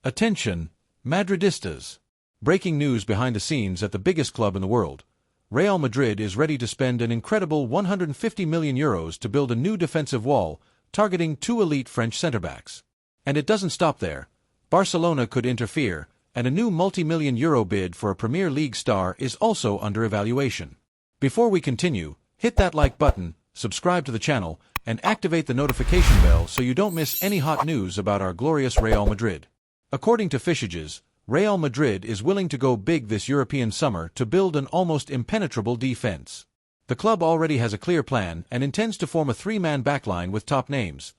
Attention, Madridistas! Breaking news behind the scenes at the biggest club in the world. Real Madrid is ready to spend an incredible €150 million to build a new defensive wall, targeting two elite French centre-backs. And it doesn't stop there. Barcelona could interfere, and a new multi-million euro bid for a Premier League star is also under evaluation. Before we continue, hit that like button, subscribe to the channel, and activate the notification bell so you don't miss any hot news about our glorious Real Madrid. According to Fishages, Real Madrid is willing to go big this European summer to build an almost impenetrable defense. The club already has a clear plan and intends to form a three-man backline with top names.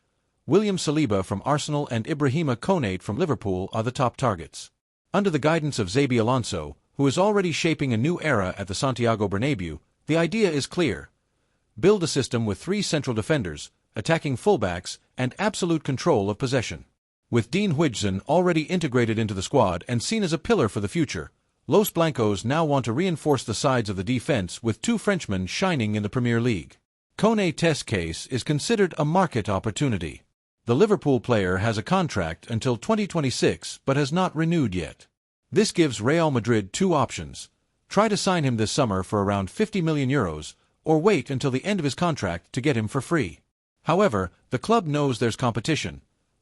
William Saliba from Arsenal and Ibrahima Konate from Liverpool are the top targets. Under the guidance of Xabi Alonso, who is already shaping a new era at the Santiago Bernabéu, the idea is clear. Build a system with three central defenders, attacking fullbacks, and absolute control of possession. With Dean Huijsen already integrated into the squad and seen as a pillar for the future, Los Blancos now want to reinforce the sides of the defense with two Frenchmen shining in the Premier League. Konate's case is considered a market opportunity. The Liverpool player has a contract until 2026 but has not renewed yet. This gives Real Madrid two options. Try to sign him this summer for around €50 million, or wait until the end of his contract to get him for free. However, the club knows there's competition.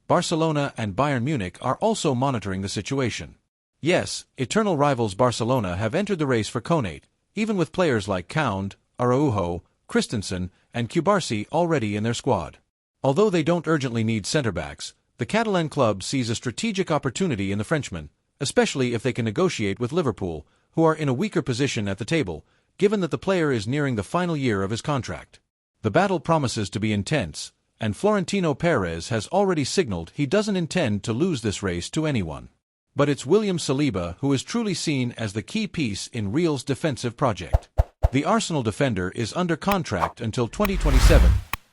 Barcelona and Bayern Munich are also monitoring the situation. Yes, eternal rivals Barcelona have entered the race for Konate, even with players like Kound, Araujo, Christensen, and Cubarsí already in their squad. Although they don't urgently need centre-backs, the Catalan club sees a strategic opportunity in the Frenchman, especially if they can negotiate with Liverpool, who are in a weaker position at the table, given that the player is nearing the final year of his contract. The battle promises to be intense, and Florentino Perez has already signaled he doesn't intend to lose this race to anyone. But it's William Saliba who is truly seen as the key piece in Real's defensive project. The Arsenal defender is under contract until 2027,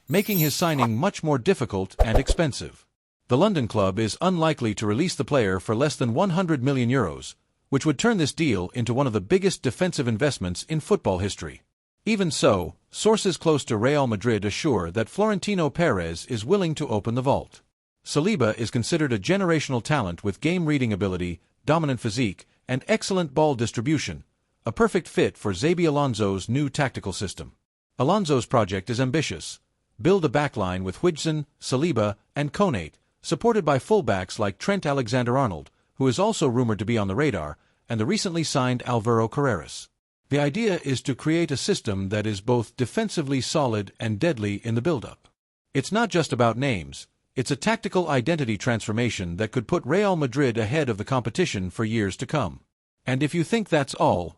making his signing much more difficult and expensive. The London club is unlikely to release the player for less than €100 million, which would turn this deal into one of the biggest defensive investments in football history. Even so, sources close to Real Madrid assure that Florentino Perez is willing to open the vault. Saliba is considered a generational talent with game-reading ability, dominant physique, and excellent ball distribution, a perfect fit for Xabi Alonso's new tactical system. Alonso's project is ambitious. Build a backline with Huijsen, Saliba, and Konate, supported by fullbacks like Trent Alexander-Arnold, who is also rumored to be on the radar, and the recently signed Alvaro Carreras. The idea is to create a system that is both defensively solid and deadly in the build-up. It's not just about names, it's a tactical identity transformation that could put Real Madrid ahead of the competition for years to come. And if you think that's all,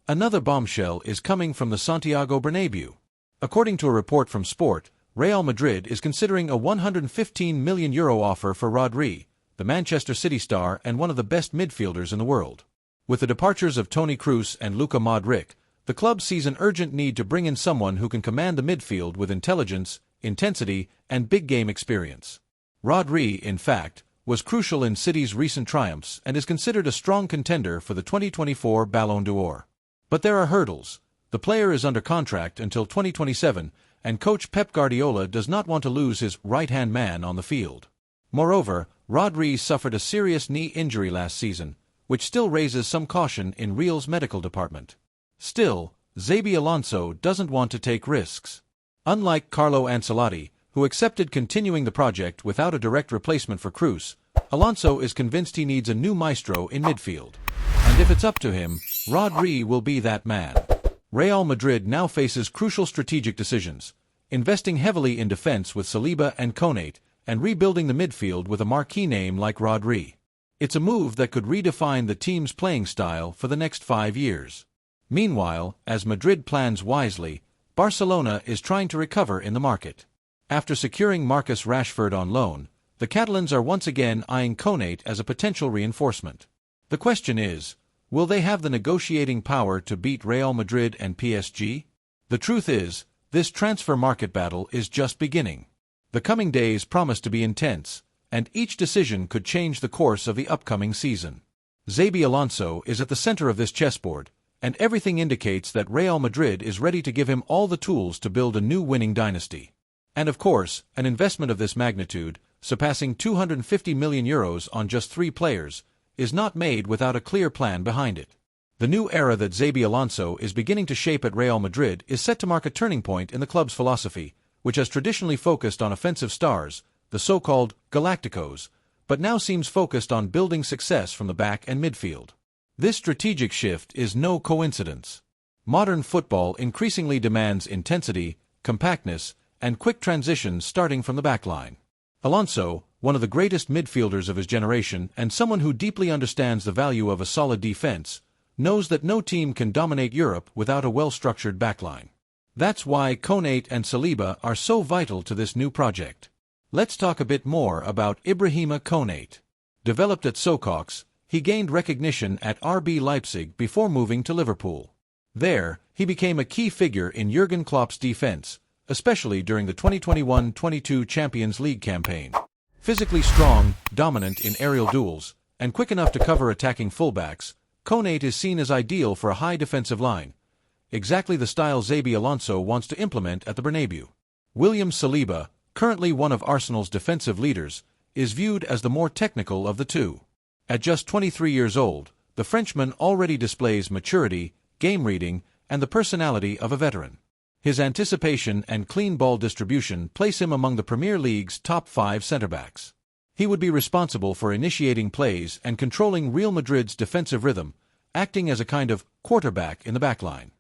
another bombshell is coming from the Santiago Bernabéu. According to a report from Sport, Real Madrid is considering a €115 million offer for Rodri, the Manchester City star and one of the best midfielders in the world. With the departures of Toni Kroos and Luka Modric, the club sees an urgent need to bring in someone who can command the midfield with intelligence, intensity, and big-game experience. Rodri, in fact, was crucial in City's recent triumphs and is considered a strong contender for the 2024 Ballon d'Or. But there are hurdles. The player is under contract until 2027, and coach Pep Guardiola does not want to lose his right-hand man on the field. Moreover, Rodri suffered a serious knee injury last season, which still raises some caution in Real's medical department. Still, Xabi Alonso doesn't want to take risks. Unlike Carlo Ancelotti, who accepted continuing the project without a direct replacement for Kroos, Alonso is convinced he needs a new maestro in midfield. And if it's up to him, Rodri will be that man. Real Madrid now faces crucial strategic decisions, investing heavily in defense with Saliba and Konate, and rebuilding the midfield with a marquee name like Rodri. It's a move that could redefine the team's playing style for the next 5 years. Meanwhile, as Madrid plans wisely, Barcelona is trying to recover in the market. After securing Marcus Rashford on loan, the Catalans are once again eyeing Konate as a potential reinforcement. The question is, will they have the negotiating power to beat Real Madrid and PSG? The truth is, this transfer market battle is just beginning. The coming days promise to be intense, and each decision could change the course of the upcoming season. Xabi Alonso is at the center of this chessboard, and everything indicates that Real Madrid is ready to give him all the tools to build a new winning dynasty. And of course, an investment of this magnitude surpassing €250 million on just 3 players, is not made without a clear plan behind it. The new era that Xabi Alonso is beginning to shape at Real Madrid is set to mark a turning point in the club's philosophy, which has traditionally focused on offensive stars, the so-called Galacticos, but now seems focused on building success from the back and midfield. This strategic shift is no coincidence. Modern football increasingly demands intensity, compactness, and quick transitions starting from the backline. Alonso, one of the greatest midfielders of his generation and someone who deeply understands the value of a solid defense, knows that no team can dominate Europe without a well-structured backline. That's why Konate and Saliba are so vital to this new project. Let's talk a bit more about Ibrahima Konate. Developed at Socox, he gained recognition at RB Leipzig before moving to Liverpool. There, he became a key figure in Jurgen Klopp's defense, especially during the 2021-22 Champions League campaign. Physically strong, dominant in aerial duels, and quick enough to cover attacking fullbacks, Konate is seen as ideal for a high defensive line, exactly the style Xabi Alonso wants to implement at the Bernabeu. William Saliba, currently one of Arsenal's defensive leaders, is viewed as the more technical of the two. At just 23 years old, the Frenchman already displays maturity, game reading, and the personality of a veteran. His anticipation and clean ball distribution place him among the Premier League's top 5 centre-backs. He would be responsible for initiating plays and controlling Real Madrid's defensive rhythm, acting as a kind of quarterback in the backline.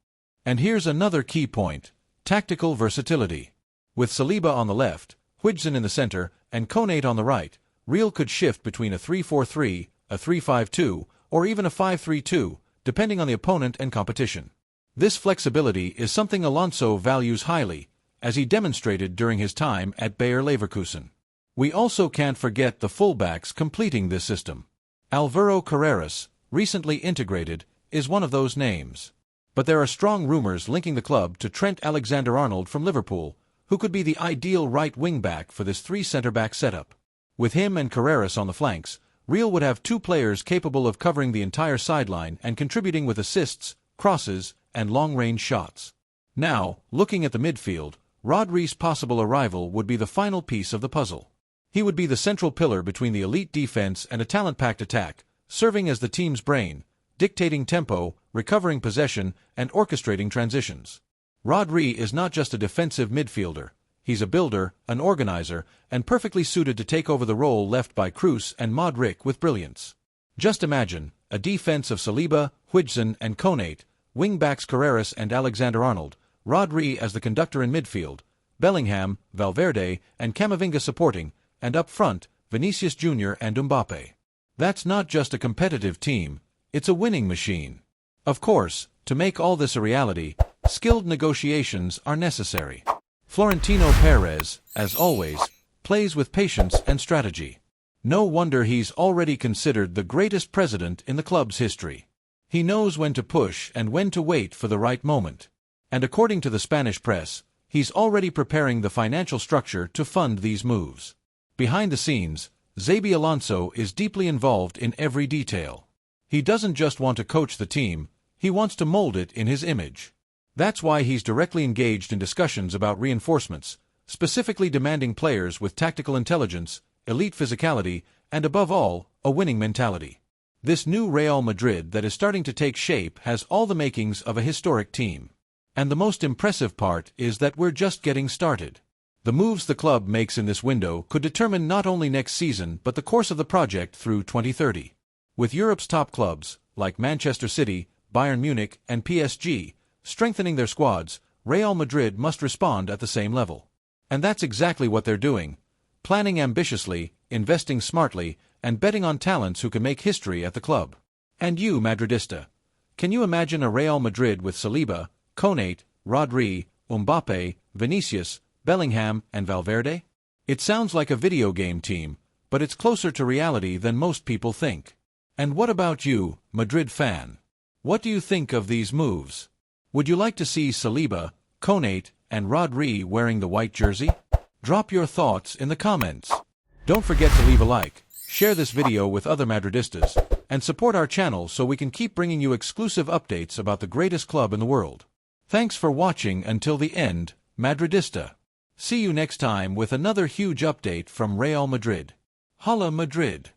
And here's another key point: tactical versatility. With Saliba on the left, Huijsen in the center, and Konate on the right, Real could shift between a 3-4-3, a 3-5-2, or even a 5-3-2, depending on the opponent and competition. This flexibility is something Alonso values highly, as he demonstrated during his time at Bayer Leverkusen. We also can't forget the fullbacks completing this system. Alvaro Carreras, recently integrated, is one of those names. But there are strong rumors linking the club to Trent Alexander-Arnold from Liverpool, who could be the ideal right wing-back for this 3 centre-back setup. With him and Carreras on the flanks, Real would have 2 players capable of covering the entire sideline and contributing with assists, crosses, and long-range shots. Now, looking at the midfield, Rodri's possible arrival would be the final piece of the puzzle. He would be the central pillar between the elite defense and a talent-packed attack, serving as the team's brain, dictating tempo, recovering possession, and orchestrating transitions. Rodri is not just a defensive midfielder. He's a builder, an organizer, and perfectly suited to take over the role left by Kroos and Modric with brilliance. Just imagine a defense of Saliba, Huijsen, and Konate, wing-backs Carreras and Alexander-Arnold, Rodri as the conductor in midfield, Bellingham, Valverde, and Camavinga supporting, and up front, Vinicius Jr. and Mbappe. That's not just a competitive team, it's a winning machine. Of course, to make all this a reality, skilled negotiations are necessary. Florentino Perez, as always, plays with patience and strategy. No wonder he's already considered the greatest president in the club's history. He knows when to push and when to wait for the right moment. And according to the Spanish press, he's already preparing the financial structure to fund these moves. Behind the scenes, Xabi Alonso is deeply involved in every detail. He doesn't just want to coach the team, he wants to mold it in his image. That's why he's directly engaged in discussions about reinforcements, specifically demanding players with tactical intelligence, elite physicality, and above all, a winning mentality. This new Real Madrid that is starting to take shape has all the makings of a historic team. And the most impressive part is that we're just getting started. The moves the club makes in this window could determine not only next season but the course of the project through 2030. With Europe's top clubs, like Manchester City, Bayern Munich, and PSG, strengthening their squads, Real Madrid must respond at the same level. And that's exactly what they're doing, planning ambitiously, investing smartly, and betting on talents who can make history at the club. And you, Madridista, can you imagine a Real Madrid with Saliba, Konate, Rodri, Mbappe, Vinicius, Bellingham, and Valverde? It sounds like a video game team, but it's closer to reality than most people think. And what about you, Madrid fan? What do you think of these moves? Would you like to see Saliba, Konate, and Rodri wearing the white jersey? Drop your thoughts in the comments. Don't forget to leave a like, share this video with other Madridistas, and support our channel so we can keep bringing you exclusive updates about the greatest club in the world. Thanks for watching until the end, Madridista. See you next time with another huge update from Real Madrid. Hala Madrid!